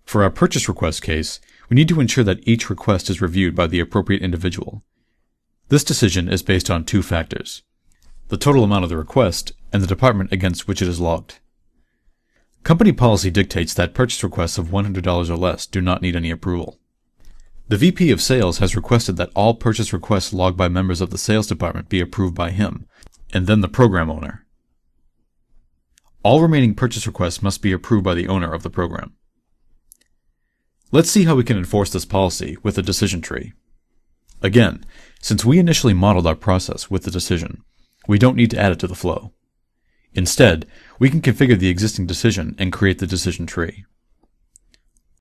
For our purchase request case, we need to ensure that each request is reviewed by the appropriate individual. This decision is based on two factors: the total amount of the request and the department against which it is logged. Company policy dictates that purchase requests of $100 or less do not need any approval. The VP of Sales has requested that all purchase requests logged by members of the sales department be approved by him, and then the program owner. All remaining purchase requests must be approved by the owner of the program. Let's see how we can enforce this policy with a decision tree. Again, since we initially modeled our process with the decision, we don't need to add it to the flow. Instead, we can configure the existing decision and create the decision tree.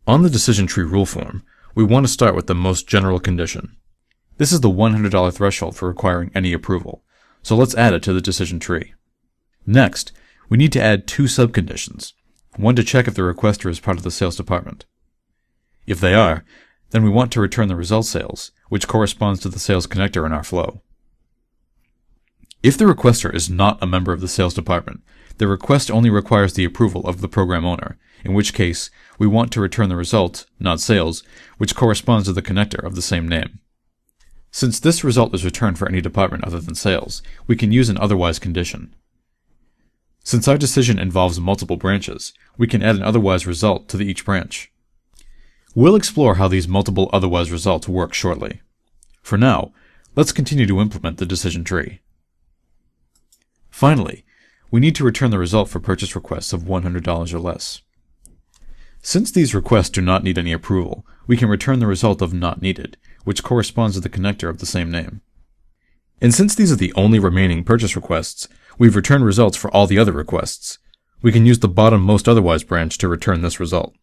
On the decision tree rule form, we want to start with the most general condition. This is the $100 threshold for requiring any approval, so let's add it to the decision tree. Next, we need to add two subconditions, one to check if the requester is part of the sales department. If they are, then we want to return the result sales, which corresponds to the sales connector in our flow. If the requester is not a member of the sales department, the request only requires the approval of the program owner, in which case we want to return the result, not sales, which corresponds to the connector of the same name. Since this result is returned for any department other than sales, we can use an otherwise condition. Since our decision involves multiple branches, we can add an otherwise result to each branch. We'll explore how these multiple otherwise results work shortly. For now, let's continue to implement the decision tree. Finally, we need to return the result for purchase requests of $100 or less. Since these requests do not need any approval, we can return the result of not needed, which corresponds to the connector of the same name. And since these are the only remaining purchase requests, we've returned results for all the other requests. We can use the bottom most otherwise branch to return this result.